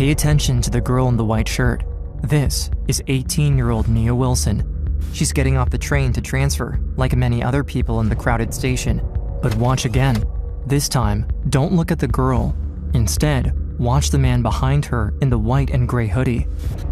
Pay attention to the girl in the white shirt. This is 18-year-old Nia Wilson. She's getting off the train to transfer, like many other people in the crowded station. But watch again. This time, don't look at the girl. Instead, watch the man behind her in the white and gray hoodie.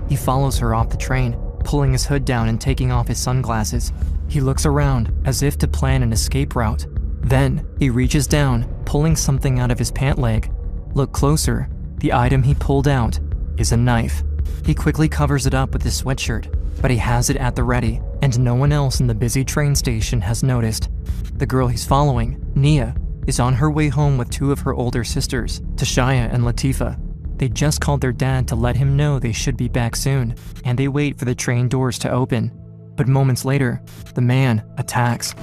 He follows her off the train, pulling his hood down and taking off his sunglasses. He looks around as if to plan an escape route. Then, he reaches down, pulling something out of his pant leg. Look closer. The item he pulled out is a knife. He quickly covers it up with his sweatshirt, but he has it at the ready, and no one else in the busy train station has noticed. The girl he's following, Nia, is on her way home with two of her older sisters, Tashaya and Latifa. They just called their dad to let him know they should be back soon, and they wait for the train doors to open. But moments later, the man attacks.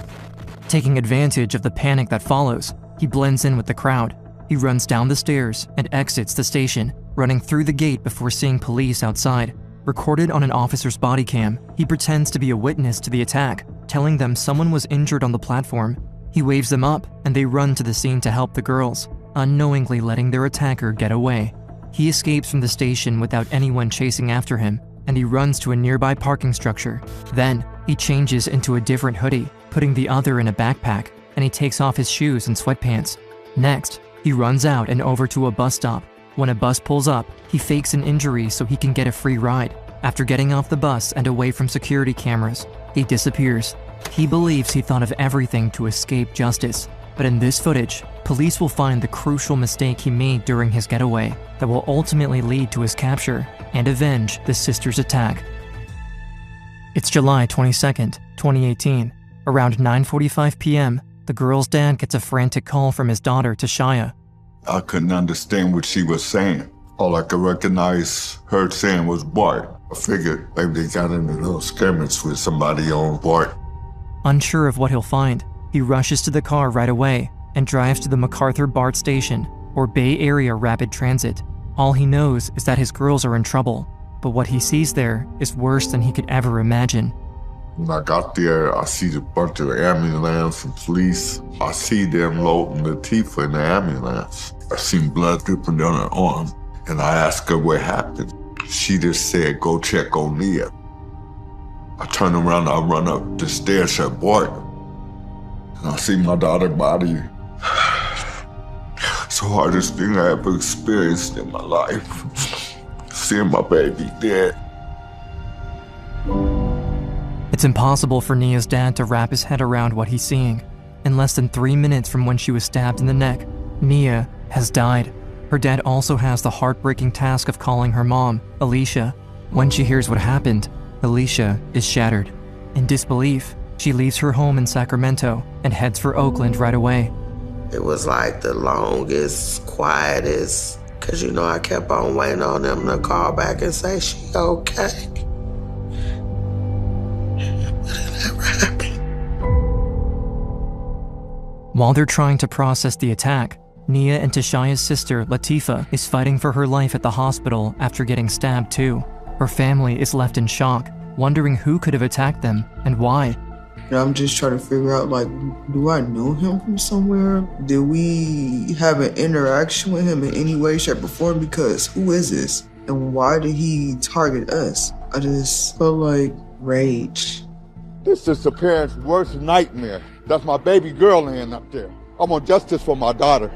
Taking advantage of the panic that follows, he blends in with the crowd. He runs down the stairs and exits the station, running through the gate before seeing police outside. Recorded on an officer's body cam, he pretends to be a witness to the attack, telling them someone was injured on the platform. He waves them up, and they run to the scene to help the girls, unknowingly letting their attacker get away. He escapes from the station without anyone chasing after him, and he runs to a nearby parking structure. Then, he changes into a different hoodie, putting the other in a backpack, and he takes off his shoes and sweatpants. Next, he runs out and over to a bus stop. When a bus pulls up, he fakes an injury so he can get a free ride. After getting off the bus and away from security cameras, he disappears. He believes he thought of everything to escape justice, but in this footage, police will find the crucial mistake he made during his getaway that will ultimately lead to his capture and avenge the sisters' attack. It's July 22nd, 2018. Around 9:45 p.m., the girl's dad gets a frantic call from his daughter, Tashaya. I couldn't understand what she was saying. All I could recognize her saying was Bart. I figured maybe they got into a little skirmish with somebody on Bart. Unsure of what he'll find, he rushes to the car right away and drives to the MacArthur BART station, or Bay Area Rapid Transit. All he knows is that his girls are in trouble, but what he sees there is worse than he could ever imagine. When I got there, I see a bunch of ambulance and police. I see them loading Latifa in the ambulance. I seen blood dripping down her arm, and I asked her what happened. She just said, go check on Nia. I turn around, I run up the stairs at Bart, and I see my daughter's body. It's the hardest thing I ever experienced in my life. Seeing my baby dead. It's impossible for Nia's dad to wrap his head around what he's seeing. In less than 3 minutes from when she was stabbed in the neck, Nia has died. Her dad also has the heartbreaking task of calling her mom, Alicia. When she hears what happened, Alicia is shattered. In disbelief, she leaves her home in Sacramento and heads for Oakland right away. It was like the longest, quietest, because I kept on waiting on them to call back and say she okay. While they're trying to process the attack, Nia and Tashaya's sister, Latifa, is fighting for her life at the hospital after getting stabbed too. Her family is left in shock, wondering who could have attacked them and why. I'm just trying to figure out, do I know him from somewhere? Did we have an interaction with him in any way, shape, or form? Because who is this? And why did he target us? I just felt like rage. This is the parents' worst nightmare. That's my baby girl laying up there. I want justice for my daughter.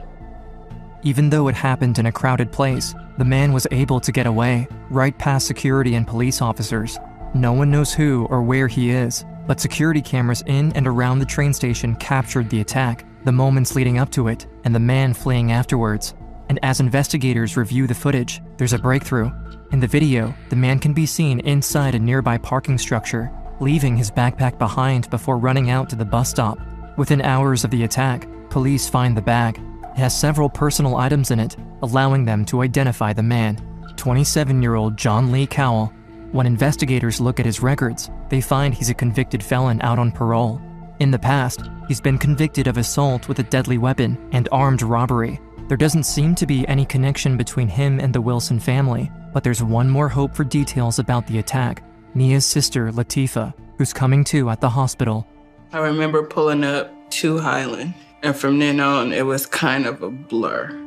Even though it happened in a crowded place, the man was able to get away, right past security and police officers. No one knows who or where he is, but security cameras in and around the train station captured the attack, the moments leading up to it, and the man fleeing afterwards. And as investigators review the footage, there's a breakthrough. In the video, the man can be seen inside a nearby parking structure, leaving his backpack behind before running out to the bus stop. Within hours of the attack, police find the bag. It has several personal items in it, allowing them to identify the man, 27-year-old John Lee Cowell. When investigators look at his records, they find he's a convicted felon out on parole. In the past, he's been convicted of assault with a deadly weapon and armed robbery. There doesn't seem to be any connection between him and the Wilson family, but there's one more hope for details about the attack. Nia's sister, Latifa, who's coming to at the hospital. I remember pulling up to Highland, and from then on, it was kind of a blur.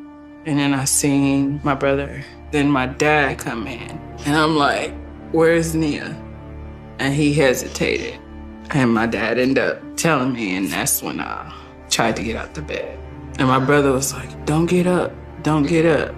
And then I seen my brother, then my dad come in. And I'm like, where's Nia? And he hesitated. And my dad ended up telling me, and that's when I tried to get out the bed. And my brother was like, don't get up, don't get up.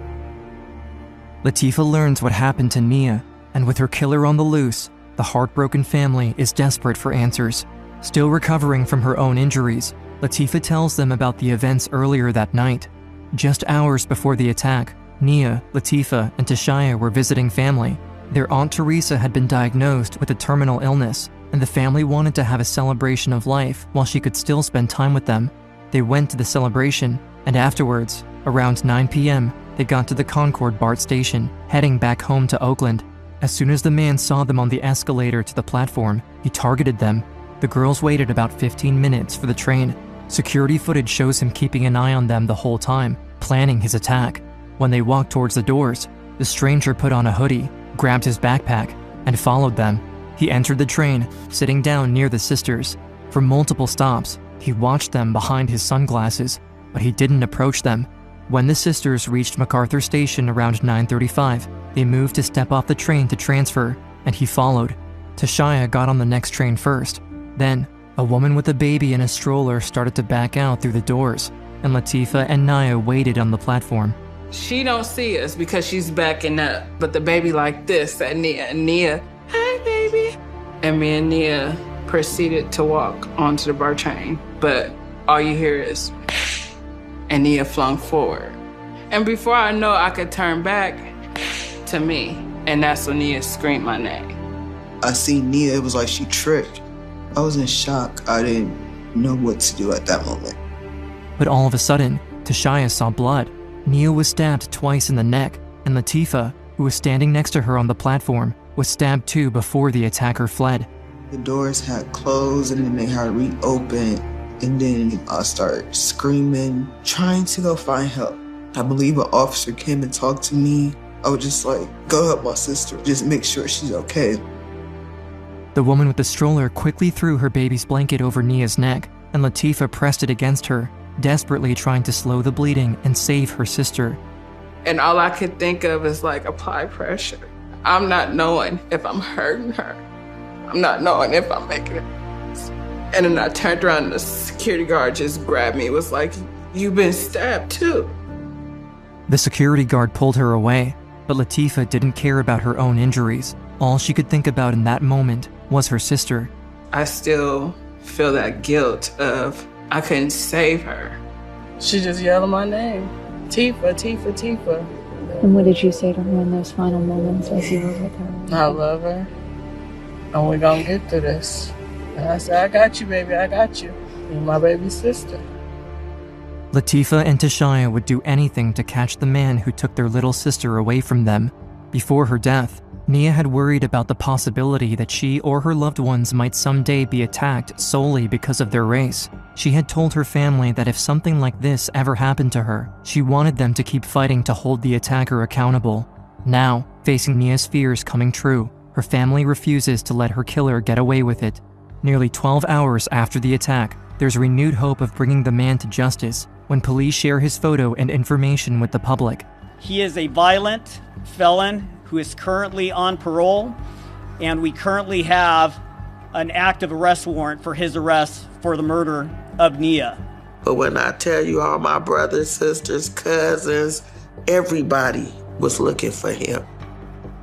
Latifah learns what happened to Nia, and with her killer on the loose, the heartbroken family is desperate for answers. Still recovering from her own injuries, Latifah tells them about the events earlier that night. Just hours before the attack, Nia, Latifah, and Tashaya were visiting family. Their Aunt Teresa had been diagnosed with a terminal illness, and the family wanted to have a celebration of life while she could still spend time with them. They went to the celebration, and afterwards, around 9 p.m., they got to the Concord BART station, heading back home to Oakland. As soon as the man saw them on the escalator to the platform, he targeted them. The girls waited about 15 minutes for the train. Security footage shows him keeping an eye on them the whole time, planning his attack. When they walked towards the doors, the stranger put on a hoodie, grabbed his backpack, and followed them. He entered the train, sitting down near the sisters. For multiple stops, he watched them behind his sunglasses, but he didn't approach them. When the sisters reached MacArthur Station around 9:35, they moved to step off the train to transfer, and he followed. Tashaya got on the next train first. Then, a woman with a baby in a stroller started to back out through the doors, and Latifah and Nia waited on the platform. She don't see us because she's backing up, but the baby like this at Nia, and Nia, hi baby. And me and Nia proceeded to walk onto the BART train, but all you hear is, and Nia flung forward. And before I know, I could turn back to me, and that's when Nia screamed my name. I seen Nia, it was like she tripped. I was in shock. I didn't know what to do at that moment. But all of a sudden, Tashaya saw blood. Nia was stabbed twice in the neck, and Latifah, who was standing next to her on the platform, was stabbed too before the attacker fled. The doors had closed and then they had reopened, and then I started screaming, trying to go find help. I believe an officer came and talked to me. I was just like, go help my sister, just make sure she's okay. The woman with the stroller quickly threw her baby's blanket over Nia's neck, and Latifah pressed it against her, desperately trying to slow the bleeding and save her sister. And all I could think of is like, apply pressure. I'm not knowing if I'm hurting her. I'm not knowing if I'm making it. And then I turned around and the security guard just grabbed me. It was like, you've been stabbed too. The security guard pulled her away, but Latifah didn't care about her own injuries. All she could think about in that moment was her sister. I still feel that guilt of I couldn't save her. She just yelled my name. Tifa, Tifa, Tifa. And what did you say to her in those final moments as you were with her? I love her. And we're gonna get through this. And I said, I got you, baby, I got you. You're my baby sister. Latifah and Tashaya would do anything to catch the man who took their little sister away from them. Before her death, Nia had worried about the possibility that she or her loved ones might someday be attacked solely because of their race. She had told her family that if something like this ever happened to her, she wanted them to keep fighting to hold the attacker accountable. Now, facing Nia's fears coming true, her family refuses to let her killer get away with it. Nearly 12 hours after the attack, there's renewed hope of bringing the man to justice when police share his photo and information with the public. He is a violent felon who is currently on parole, and we currently have an active arrest warrant for his arrest for the murder of Nia. But when I tell you all my brothers, sisters, cousins, everybody was looking for him.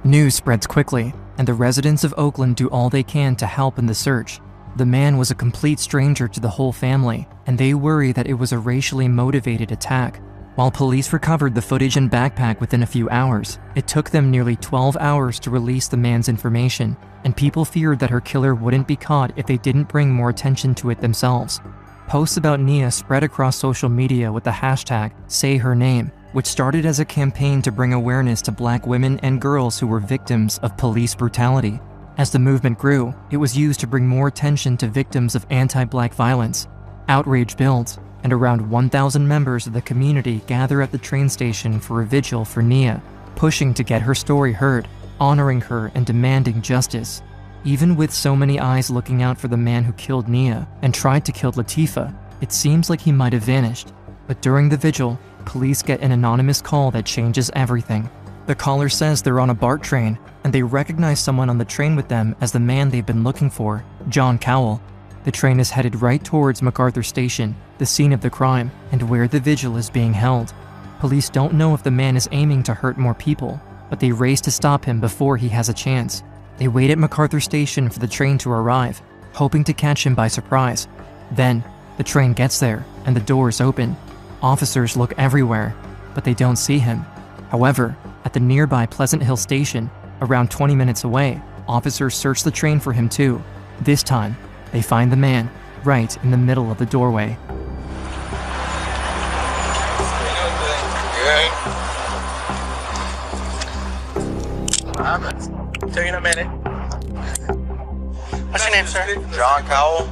News spreads quickly, and the residents of Oakland do all they can to help in the search. The man was a complete stranger to the whole family, and they worry that it was a racially motivated attack. While police recovered the footage and backpack within a few hours, it took them nearly 12 hours to release the man's information, and people feared that her killer wouldn't be caught if they didn't bring more attention to it themselves. Posts about Nia spread across social media with the hashtag #SayHerName, which started as a campaign to bring awareness to Black women and girls who were victims of police brutality. As the movement grew, it was used to bring more attention to victims of anti-Black violence. Outrage builds, and around 1,000 members of the community gather at the train station for a vigil for Nia, pushing to get her story heard, honoring her and demanding justice. Even with so many eyes looking out for the man who killed Nia and tried to kill Latifah, it seems like he might have vanished. But during the vigil, police get an anonymous call that changes everything. The caller says they're on a BART train, and they recognize someone on the train with them as the man they've been looking for, John Cowell. The train is headed right towards MacArthur Station, the scene of the crime, and where the vigil is being held. Police don't know if the man is aiming to hurt more people, but they race to stop him before he has a chance. They wait at MacArthur Station for the train to arrive, hoping to catch him by surprise. Then, the train gets there, and the doors open. Officers look everywhere, but they don't see him. However, at the nearby Pleasant Hill Station, around 20 minutes away, officers search the train for him too. This time, they find the man right in the middle of the doorway. See you in a minute. What's your name, sir? John Cowell.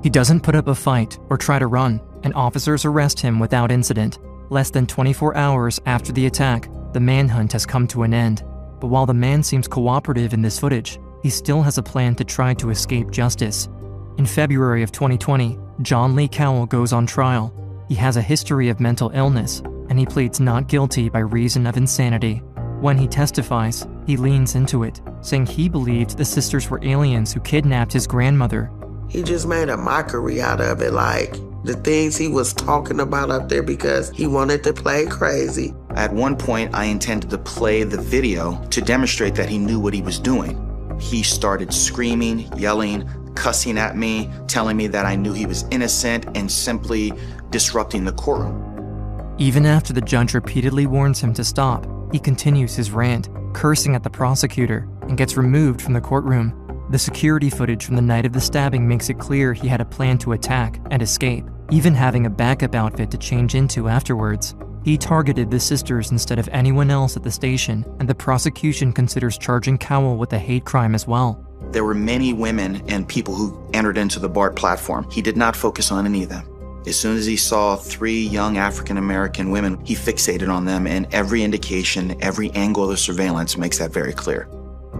He doesn't put up a fight or try to run, and officers arrest him without incident. Less than 24 hours after the attack, the manhunt has come to an end. But while the man seems cooperative in this footage, he still has a plan to try to escape justice. In February of 2020, John Lee Cowell goes on trial. He has a history of mental illness, and he pleads not guilty by reason of insanity. When he testifies, he leans into it, saying he believed the sisters were aliens who kidnapped his grandmother. He just made a mockery out of it, like the things he was talking about up there because he wanted to play crazy. At one point, I intended to play the video to demonstrate that he knew what he was doing. He started screaming, yelling, cussing at me, telling me that I knew he was innocent and simply disrupting the courtroom. Even after the judge repeatedly warns him to stop, he continues his rant, cursing at the prosecutor, and gets removed from the courtroom. The security footage from the night of the stabbing makes it clear he had a plan to attack and escape, even having a backup outfit to change into afterwards. He targeted the sisters instead of anyone else at the station, and the prosecution considers charging Cowell with a hate crime as well. There were many women and people who entered into the BART platform. He did not focus on any of them. As soon as he saw 3 young African-American women, he fixated on them, and every indication, every angle of the surveillance makes that very clear.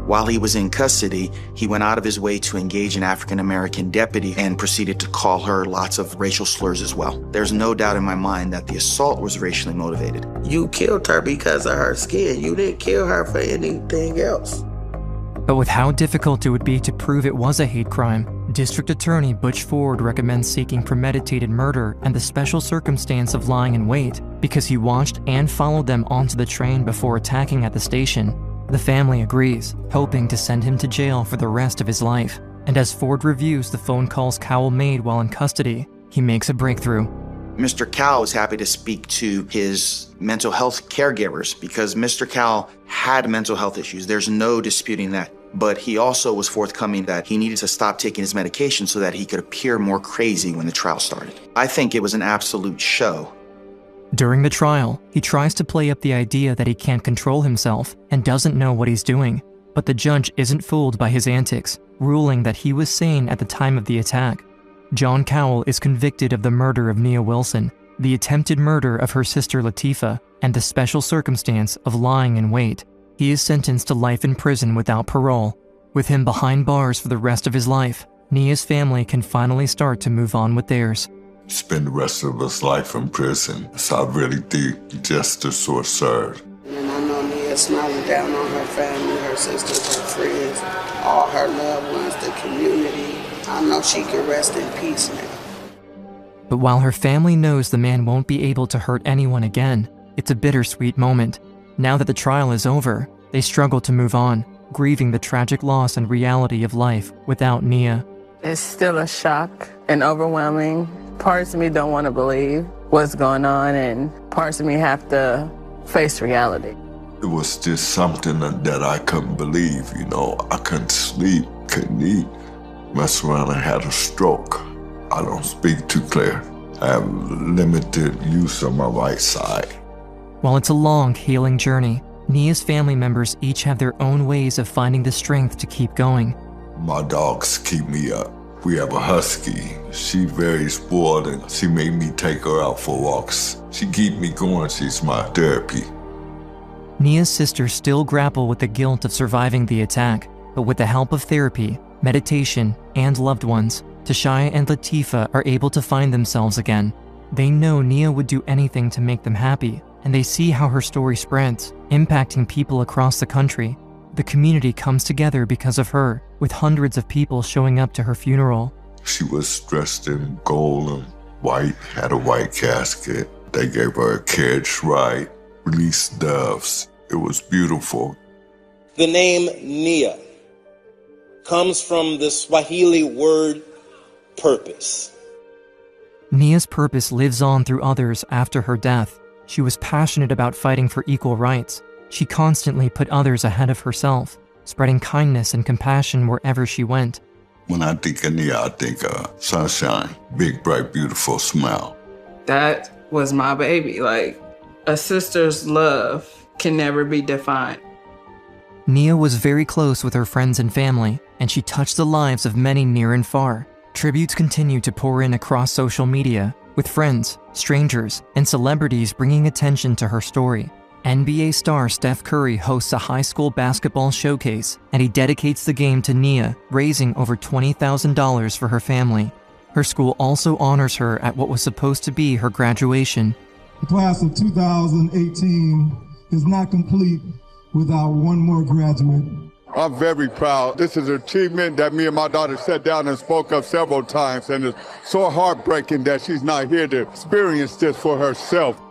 While he was in custody, he went out of his way to engage an African-American deputy and proceeded to call her lots of racial slurs as well. There's no doubt in my mind that the assault was racially motivated. You killed her because of her skin. You didn't kill her for anything else. But with how difficult it would be to prove it was a hate crime, District Attorney Butch Ford recommends seeking premeditated murder and the special circumstance of lying in wait because he watched and followed them onto the train before attacking at the station. The family agrees, hoping to send him to jail for the rest of his life. And as Ford reviews the phone calls Cowell made while in custody, he makes a breakthrough. Mr. Cowell was happy to speak to his mental health caregivers because Mr. Cowell had mental health issues. There's no disputing that. But he also was forthcoming that he needed to stop taking his medication so that he could appear more crazy when the trial started. I think it was an absolute show. During the trial, he tries to play up the idea that he can't control himself and doesn't know what he's doing. But the judge isn't fooled by his antics, ruling that he was sane at the time of the attack. John Cowell is convicted of the murder of Nia Wilson, the attempted murder of her sister Latifah, and the special circumstance of lying in wait. He is sentenced to life in prison without parole. With him behind bars for the rest of his life, Nia's family can finally start to move on with theirs. Spend the rest of his life in prison. So I really think justice was served. And I know Nia smiling down on her family, her sisters, her friends, all her loved ones, the community. I know she can rest in peace now. But while her family knows the man won't be able to hurt anyone again, it's a bittersweet moment. Now that the trial is over, they struggle to move on, grieving the tragic loss and reality of life without Nia. It's still a shock and overwhelming. Parts of me don't want to believe what's going on, and parts of me have to face reality. It was just something that I couldn't believe, you know. I couldn't sleep, couldn't eat. Messed around and had a stroke. I don't speak too clear. I have limited use of my right side. While it's a long, healing journey, Nia's family members each have their own ways of finding the strength to keep going. My dogs keep me up. We have a husky. She's very spoiled and she made me take her out for walks. She keeps me going. She's my therapy. Nia's sisters still grapple with the guilt of surviving the attack, but with the help of therapy, meditation, and loved ones, Tashaya and Latifah are able to find themselves again. They know Nia would do anything to make them happy, and they see how her story spreads, impacting people across the country. The community comes together because of her, with hundreds of people showing up to her funeral. She was dressed in gold and white, had a white casket. They gave her a carriage ride, released doves. It was beautiful. The name Nia comes from the Swahili word purpose. Nia's purpose lives on through others after her death. She was passionate about fighting for equal rights. She constantly put others ahead of herself, spreading kindness and compassion wherever she went. When I think of Nia, I think of sunshine, big, bright, beautiful smile. That was my baby. Like, a sister's love can never be defined. Nia was very close with her friends and family, and she touched the lives of many near and far. Tributes continue to pour in across social media, with friends, strangers, and celebrities bringing attention to her story. NBA star Steph Curry hosts a high school basketball showcase, and he dedicates the game to Nia, raising over $20,000 for her family. Her school also honors her at what was supposed to be her graduation. The class of 2018 is not complete without one more graduate. I'm very proud. This is an achievement that me and my daughter sat down and spoke of several times, and it's so heartbreaking that she's not here to experience this for herself.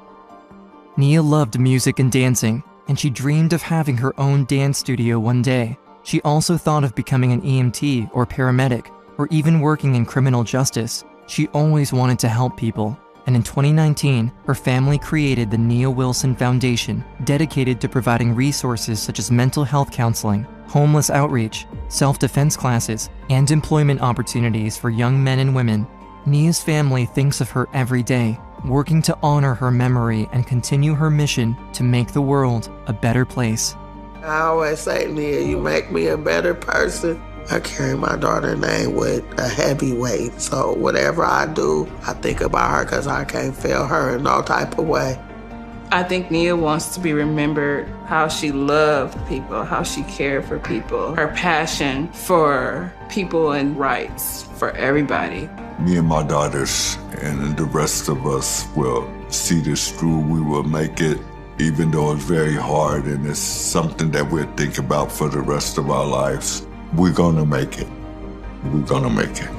Nia loved music and dancing, and she dreamed of having her own dance studio one day. She also thought of becoming an EMT or paramedic, or even working in criminal justice. She always wanted to help people, and in 2019, her family created the Nia Wilson Foundation, dedicated to providing resources such as mental health counseling, homeless outreach, self-defense classes, and employment opportunities for young men and women. Nia's family thinks of her every day, working to honor her memory and continue her mission to make the world a better place. I always say, Nia, you make me a better person. I carry my daughter's name with a heavy weight, so whatever I do, I think about her because I can't fail her in no type of way. I think Nia wants to be remembered how she loved people, how she cared for people, her passion for people and rights for everybody. Me and my daughters and the rest of us will see this through. We will make it, even though it's very hard and it's something that we'll think about for the rest of our lives. We're gonna make it. We're gonna make it.